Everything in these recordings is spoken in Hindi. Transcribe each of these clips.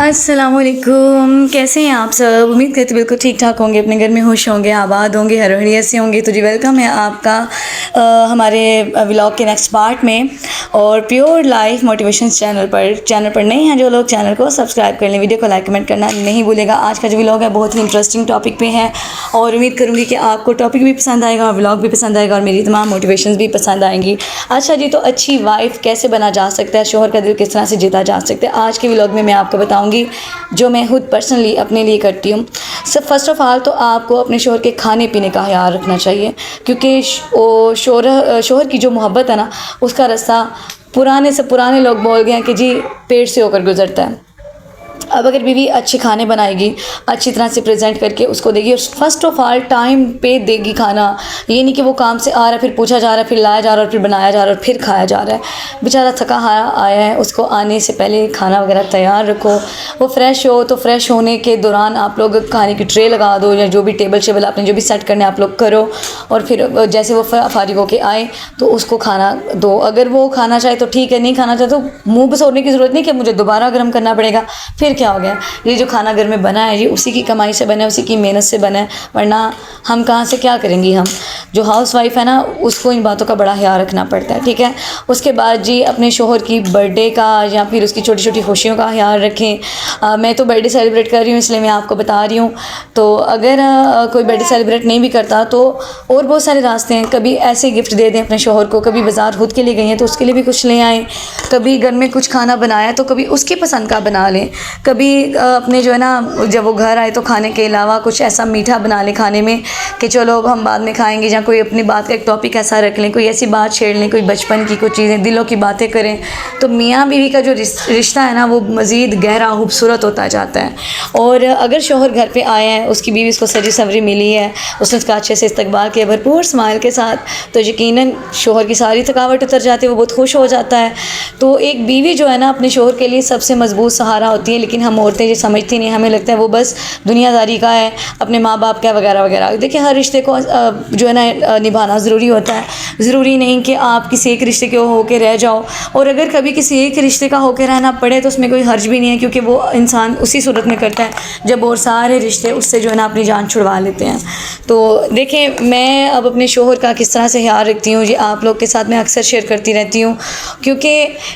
अस्सलामुअलैकुम, कैसे हैं आप सब। उम्मीद करती बिल्कुल ठीक ठाक होंगे, अपने घर में खुश होंगे, आबाद होंगे, हर बढ़िया से होंगे। तो जी वेलकम है आपका हमारे व्लॉग के नेक्स्ट पार्ट में और प्योर लाइफ मोटिवेशन चैनल पर नए हैं जो लोग, चैनल को सब्सक्राइब कर लें, वीडियो को लाइक कमेंट करना नहीं भूलेगा। आज का जो व्लॉग है बहुत ही इंटरेस्टिंग टॉपिक पे है और उम्मीद करूँगी कि आपको टॉपिक भी पसंद आएगा और व्लॉग भी पसंद आएगा और मेरी तमाम मोटिवेशन भी पसंद आएंगी। अच्छा जी, तो अच्छी वाइफ कैसे बना जा सकता है, शोहर का दिल किस तरह से जीता जा सकता है, आज के व्लॉग में मैं आपको बताऊँगी जो मैं खुद पर्सनली अपने लिए करती हूँ। सब फर्स्ट ऑफ ऑल तो आपको अपने शोहर के खाने पीने का ख्याल रखना चाहिए, क्योंकि शोहर की जो मोहब्बत है ना, उसका रास्ता पुराने से पुराने लोग बोल गए हैं कि जी पेट से होकर गुजरता है। अब अगर बीवी अच्छे खाने बनाएगी, अच्छी तरह से प्रेजेंट करके उसको देगी और फर्स्ट ऑफ ऑल टाइम पे देगी खाना, ये नहीं कि वो काम से आ रहा है फिर पूछा जा रहा है, फिर लाया जा रहा है और फिर बनाया जा रहा है और फिर खाया जा रहा है। बेचारा थका हारा आया है, उसको आने से पहले खाना वगैरह तैयार रखो। वो फ्रेश हो तो फ्रेश होने के दौरान आप लोग खाने की ट्रे लगा दो या जो भी टेबल शेबल आपने जो भी सेट करने आप लोग करो और फिर जैसे वो फारिग होके आए तो उसको खाना दो। अगर वो खाना चाहे तो ठीक है, नहीं खाना चाहे तो मुँह बसोड़ने की ज़रूरत नहीं कि मुझे दोबारा गर्म करना पड़ेगा। फिर क्या हो गया, ये जो खाना घर में बना है ये उसी की कमाई से बना है, उसी की मेहनत से बना है, वरना हम कहाँ से क्या करेंगी। हम जो हाउस वाइफ है ना, उसको इन बातों का बड़ा ख्याल रखना पड़ता है, ठीक है। उसके बाद जी अपने शोहर की बर्थडे का या फिर उसकी छोटी छोटी खुशियों का ख्याल रखें। मैं तो बर्थडे सेलिब्रेट कर रही हूँ इसलिए मैं आपको बता रही हूँ। तो अगर कोई बर्थडे सेलिब्रेट नहीं भी करता तो और बहुत सारे रास्ते हैं। कभी ऐसे गिफ्ट दे दें अपने शोहर को, कभी बाज़ार खुद के लिए गई हैं तो उसके लिए भी कुछ ले आएँ, कभी घर में कुछ खाना बनाया तो कभी उसकी पसंद का बना लें, कभी अपने जो है ना जब वो घर आए तो खाने के अलावा कुछ ऐसा मीठा बना लें खाने में कि चलो हम बाद में खाएंगे, या कोई अपनी बात का एक टॉपिक ऐसा रख लें, कोई ऐसी बात छेड़ लें, कोई बचपन की कुछ चीज़ें, दिलों की बातें करें। तो मियाँ बीवी का जो रिश्ता है ना वो मज़ीद गहरा खूबसूरत होता जाता है। और अगर शोहर घर पे आए हैं, उसकी बीवी उसको सजी सवरी मिली है, उसने उसका अच्छे से इस्तकबाल किया भरपूर स्माइल के साथ, तो यकीनन शोहर की सारी थकावट उतर जाती है, वो बहुत खुश हो जाता है। तो एक बीवी जो है ना अपने शोहर के लिए सबसे मजबूत सहारा होती है। लेकिन हम औरतें ये समझती नहीं, हमें लगता है वो बस दुनियादारी का है, अपने माँ बाप का वगैरह वगैरह। देखिए हर रिश्ते को जो है ना निभाना ज़रूरी होता है। ज़रूरी नहीं कि आप किसी एक रिश्ते के होकर रह जाओ, और अगर कभी किसी एक रिश्ते का होकर रहना पड़े तो उसमें कोई हर्ज भी नहीं है, क्योंकि वो इंसान उसी सूरत में करता है जब और सारे रिश्ते उससे जो है ना अपनी जान छुड़वा लेते हैं। तो देखें मैं अब अपने शोहर का किस तरह से ख्याल रखती हूँ, ये आप लोग के साथ मैं अक्सर शेयर करती रहती हूँ, क्योंकि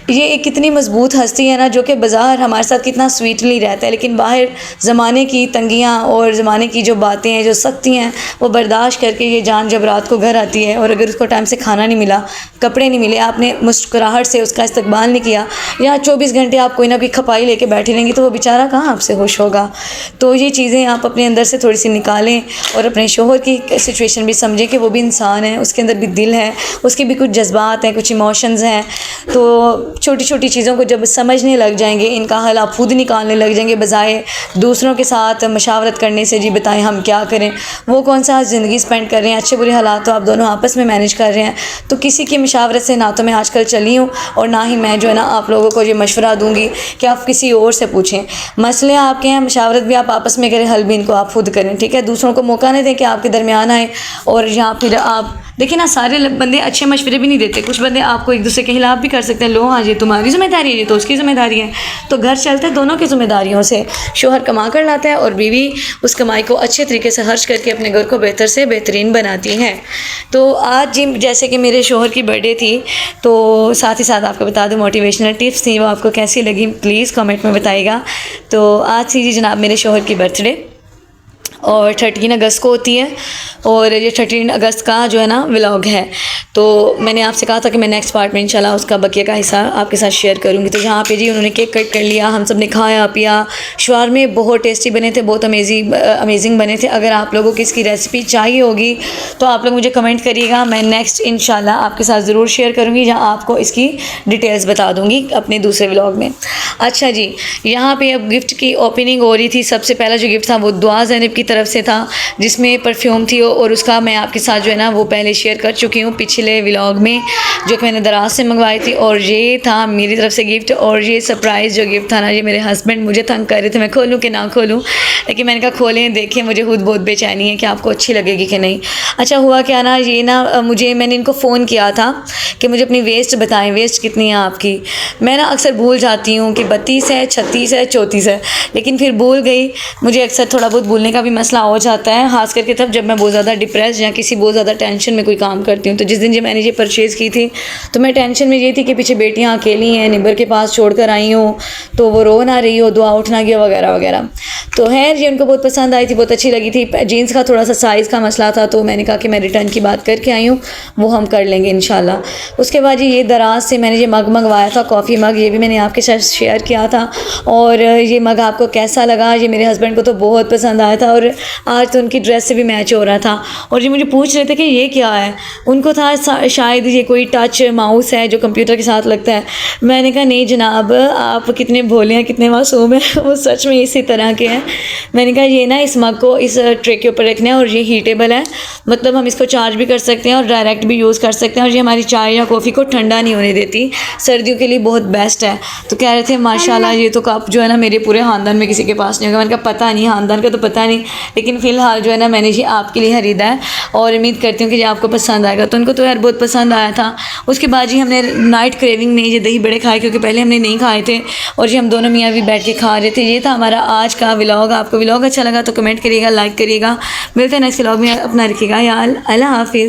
ये एक कितनी मजबूत हस्ती है ना, जो कि बाज़ार हमारे साथ कितना स्वीटली रहता है, लेकिन बाहर ज़माने की तंगियाँ और ज़माने की जो बातें हैं, जो सख्ती हैं, वो बर्दाश्त करके ये जान जब रात को घर आती है और अगर उसको टाइम से खाना नहीं मिला, कपड़े नहीं मिले, आपने मुस्कुराहट से उसका इस्तकबाल नहीं किया, या 24 घंटे आप कोई ना कोई खपाई लेके बैठी रहेंगी, तो वो बेचारा कहाँ आपसे खुश होगा। तो ये चीज़ें आप अपने अंदर से थोड़ी सी निकालें और अपने शोहर की सिचुएशन भी समझें कि वो भी इंसान है, उसके अंदर भी दिल है, उसके भी कुछ जज्बात हैं, कुछ इमोशंस हैं। तो छोटी छोटी चीज़ों को जब समझने लग जाएंगे, इनका हल आप खुद निकालने लग जाएंगे, बजाय दूसरों के साथ मशावरत करने से जी बताएं हम क्या करें, वो कौन सा ज़िंदगी स्पेंड कर रहे हैं, अच्छे बुरे हालात तो आप दोनों आपस में मैनेज कर रहे हैं। तो किसी की मशावरत से ना तो मैं आजकल चली हूँ और ना ही मैं जो है ना आप लोगों को ये मशवरा दूँगी कि आप किसी और से पूछें। मसले आपके हैं, मशावरत भी आप आपस में करें, हल भी इनको आप खुद करें, ठीक है। दूसरों को मौका नहीं दें कि आपके दरमियान आए और यहाँ फिर आप देखिए ना सारे बंदे अच्छे मशवरे भी नहीं देते, कुछ बंदे आपको एक दूसरे के खिलाफ भी कर सकते हैं। लो हाँ ये तुम्हारी जिम्मेदारी है, ये तो उसकी ज़िम्मेदारी है। तो घर चलता है दोनों की ज़िम्मेदारियों से। शोहर कमा कर लाता है और बीवी उस कमाई को अच्छे तरीके से खर्च करके अपने घर को बेहतर से बेहतरीन बनाती हैं। तो आज जी जैसे कि मेरे शोहर की बर्थडे थी, तो साथ ही साथ आपको बता दूँ मोटिवेशनल टिप्स थी, वो आपको कैसी लगी प्लीज़ कमेंट में बताइएगा। तो आज थी जी जनाब मेरे शोहर की बर्थडे और 13 अगस्त को होती है और ये 13 अगस्त का जो है ना व्लॉग है। तो मैंने आपसे कहा था कि मैं नेक्स्ट पार्ट में इंशाल्लाह उसका बकिया का हिस्सा आपके साथ शेयर करूँगी। तो यहाँ पे जी उन्होंने केक कट कर लिया, हम सब ने खाया पिया, शवारमे बहुत टेस्टी बने थे, बहुत अमेजिंग बने थे। अगर आप लोगों को इसकी रेसिपी चाहिए होगी तो आप लोग मुझे कमेंट करिएगा, मैं नेक्स्ट इंशाल्लाह आपके साथ ज़रूर शेयर करूँगी, जहाँ आपको इसकी डिटेल्स बता दूँगी अपने दूसरे व्लॉग में। अच्छा जी, यहाँ पर अब गिफ्ट की ओपनिंग हो रही थी। सबसे पहला जो गिफ्ट था वो दुआ ज़ैनब की तरफ तरफ से था जिसमें परफ्यूम थी और उसका मैं आपके साथ जो है ना वो पहले शेयर कर चुकी हूँ पिछले व्लॉग में, जो कि मैंने दराज से मंगवाई थी। और ये था मेरी तरफ से गिफ्ट, और ये सरप्राइज़ जो गिफ्ट था ना, ये मेरे हस्बैंड मुझे तंग कर रहे थे मैं खोलूँ कि ना खोलूँ, लेकिन मैंने कहा खोलें देखें, मुझे खुद बहुत बेचैनी है कि आपको अच्छी लगेगी कि नहीं। अच्छा हुआ क्या ना, ये ना मैंने इनको फ़ोन किया था कि मुझे अपनी वेस्ट बताएं, वेस्ट कितनी है आपकी। मैं ना अक्सर भूल जाती हूँ कि 32 है, 36 है, 34 है, लेकिन फिर भूल गई। मुझे अक्सर थोड़ा बहुत भूलने का भी मसला हो जाता है, ख़ास करके तब जब मैं बहुत ज़्यादा डिप्रेस या किसी बहुत ज़्यादा टेंशन में कोई काम करती हूँ। तो जिस दिन जब मैंने ये परचेज़ की थी तो मैं टेंशन में ये थी कि पीछे बेटियाँ अकेली हैं, निबर के पास छोड़ कर आई हूँ, तो वो रो ना रही हो, दुआ उठ ना गया वगैरह वगैरह। तो खैर ये उनको बहुत पसंद आई थी, बहुत अच्छी लगी थी। जीन्स का थोड़ा सा साइज़ का मसला था, तो मैंने कहा कि मैं रिटर्न की बात करके आई हूँ, वो हम कर लेंगे इंशाल्लाह। उसके बाद ये दराज से मैंने ये मग मंगवाया था, कॉफ़ी मग, ये भी मैंने आपके साथ शेयर किया था। और ये मग आपको कैसा लगा? ये मेरे हस्बैंड को तो बहुत पसंद आया था, और आज तो उनकी ड्रेस से भी मैच हो रहा था। और ये मुझे पूछ रहे थे कि ये क्या है, उनको था शायद ये कोई टच माउस है जो कंप्यूटर के साथ लगता है। मैंने कहा नहीं जनाब, आप कितने भोले हैं, कितने मासूम हैं, वो सच में इसी तरह के हैं। मैंने कहा ये ना इस मग को इस ट्रे के ऊपर रखना है, और ये हीटेबल है, मतलब हम इसको चार्ज भी कर सकते हैं और डायरेक्ट भी यूज़ कर सकते हैं, और ये हमारी चाय या कॉफ़ी को ठंडा नहीं होने देती, सर्दियों के लिए बहुत बेस्ट है। तो कह रहे थे माशाल्लाह ये तो कप जो है ना मेरे पूरे ख़ानदान में किसी के पास नहीं होगा। मैंने कहा पता नहीं, ख़ानदान का तो पता नहीं, लेकिन फ़िलहाल जो है ना मैंने ये आपके लिए ख़रीदा है और उम्मीद करती हूँ कि ये आपको पसंद आएगा। तो उनको तो यार बहुत पसंद आया था। उसके बाद जी हमने नाइट क्रेविंग में ये दही बड़े खाए, क्योंकि पहले हमने नहीं खाए थे, और ये हम दोनों मियाँ भी बैठ के खा रहे थे। ये था हमारा आज का व्लॉग। आपको व्लॉग अच्छा लगा तो कमेंट करिएगा, लाइक करिएगा। मिलते हैं नेक्स्ट व्लॉग में, अपना रखिएगा यार, अल्लाह हाफिज़।